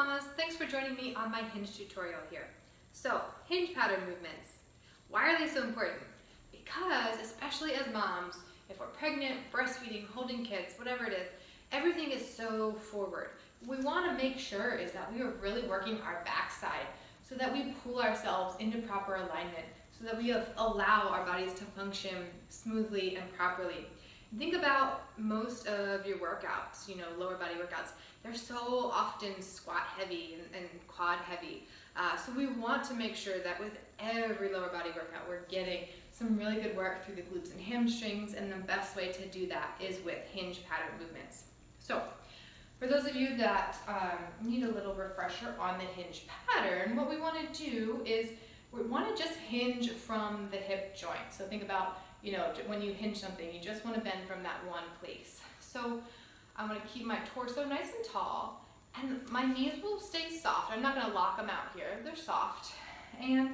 mamas, thanks for joining me on my Hinge tutorial here. So, hinge pattern movements. Why are they so important? Because, especially as moms, if we're pregnant, breastfeeding, holding kids, whatever it is, everything is so forward. What we want to make sure is that we are really working our backside so that we pull ourselves into proper alignment, so that we allow our bodies to function smoothly and properly. Think about most of your workouts, lower body workouts. They're so often squat heavy and quad heavy. So we want to make sure that with every lower body workout, we're getting some really good work through the glutes and hamstrings, and the best way to do that is with hinge pattern movements. So for those of you that need a little refresher on the hinge pattern, what we want to do is we want to just hinge from the hip joint. So think about, when you hinge something, you just want to bend from that one place. So I'm going to keep my torso nice and tall, and my knees will stay soft. I'm not going to lock them out here. They're soft. And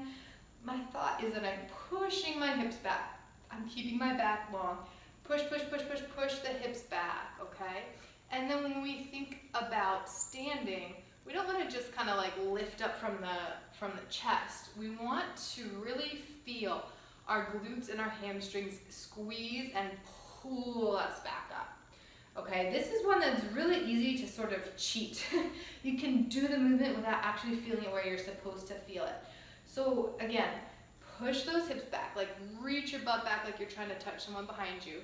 my thought is that I'm pushing my hips back. I'm keeping my back long. Push, push, push, push, push the hips back, okay? And then when we think about standing, we don't want to just kind of like lift up from the chest. We want to really feel our glutes and our hamstrings squeeze and pull us back up. Okay, this is one that's really easy to sort of cheat. You can do the movement without actually feeling it where you're supposed to feel it. So again, push those hips back, like reach your butt back like you're trying to touch someone behind you.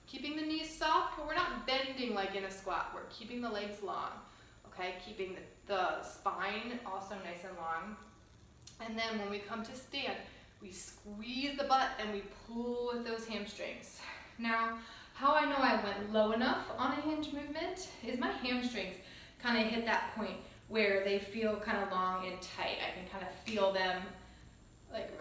Keeping the knees soft, but we're not bending like in a squat. We're keeping the legs long, okay? Keeping the spine also nice and long. And then when we come to stand, we squeeze the butt and we pull with those hamstrings. Now, how I know I went low enough on a hinge movement is my hamstrings kind of hit that point where they feel kind of long and tight. I can kind of feel them like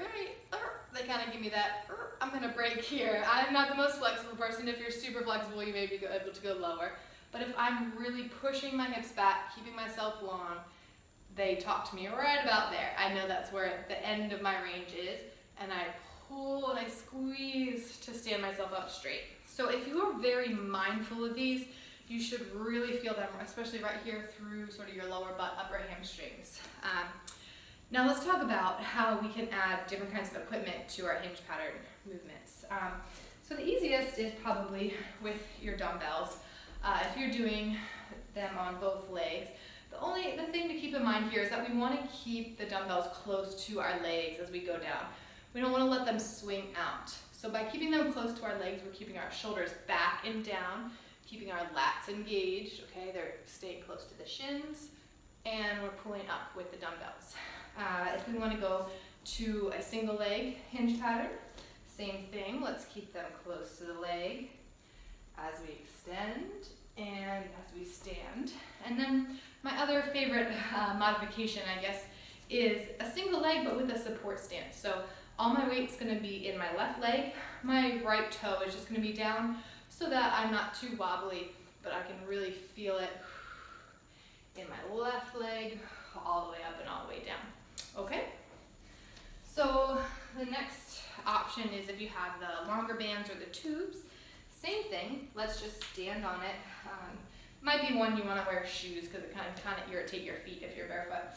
they kind of give me that, I'm gonna break here. I'm not the most flexible person. If you're super flexible, you may be able to go lower. But if I'm really pushing my hips back, keeping myself long, they talk to me right about there. I know that's where the end of my range is, and I pull and I squeeze to stand myself up straight. So if you are very mindful of these, you should really feel them, especially right here through sort of your lower butt, upper hamstrings. Now let's talk about how we can add different kinds of equipment to our hinge pattern movements. So the easiest is probably with your dumbbells. If you're doing them on both legs, the thing to keep in mind here is that we want to keep the dumbbells close to our legs as we go down. We don't want to let them swing out. So by keeping them close to our legs, we're keeping our shoulders back and down, keeping our lats engaged, okay? They're staying close to the shins, and we're pulling up with the dumbbells. If we want to go to a single leg hinge pattern, same thing. Let's keep them close to the leg as we extend and as we stand. And then my other favorite modification, I guess, is a single leg but with a support stance. So all my weight's going to be in my left leg. My right toe is just going to be down so that I'm not too wobbly, but I can really feel it in my left leg all the way up and all the way down. Okay? So the next option is if you have the longer bands or the tubes, same thing. Let's just stand on it. Might be one you want to wear shoes because it kind of irritate your feet if you're barefoot.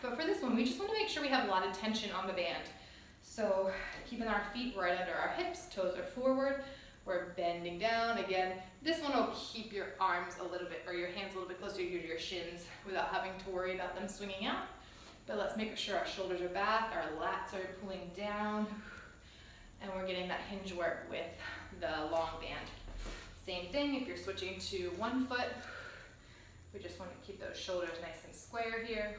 But for this one, we just want to make sure we have a lot of tension on the band. So keeping our feet right under our hips, toes are forward. We're bending down. Again, this one will keep your arms a little bit, or your hands a little bit closer to your shins without having to worry about them swinging out. But let's make sure our shoulders are back, our lats are pulling down, and we're getting that hinge work with the long band. Same thing if you're switching to one foot. We just want to keep those shoulders nice and square here,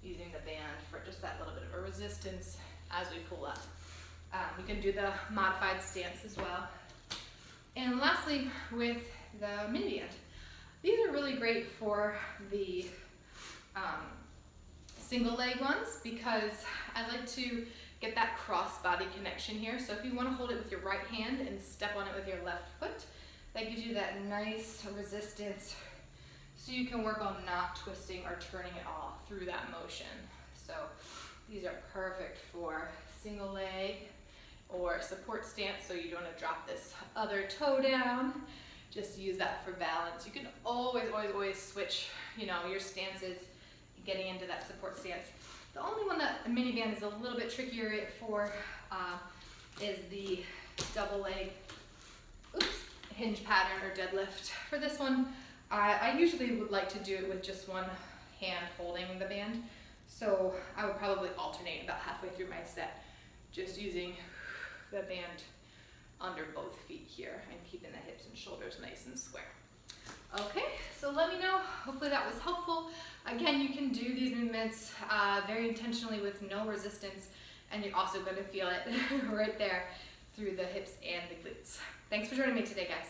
using the band for just that little bit of a resistance as we pull up. You can do the modified stance as well. And lastly, with the mini band. These are really great for the single leg ones because I like to get that cross body connection here. So if you want to hold it with your right hand and step on it with your left foot, that gives you that nice resistance so you can work on not twisting or turning it all through that motion. So these are perfect for single leg or support stance, so you don't want to drop this other toe down. just use that for balance. You can always, always, always switch, you know, your stances, getting into that support stance. The only one that a mini band is a little bit trickier for is the double leg hinge pattern or deadlift. For this one, I usually would like to do it with just one hand holding the band. So I would probably alternate about halfway through my set, just using the band under both feet here and keeping the hips and shoulders nice and square. Okay, so let me know. Hopefully that was helpful. Again, you can do these movements very intentionally with no resistance, and you're also going to feel it right there through the hips and the glutes. Thanks for joining me today, guys.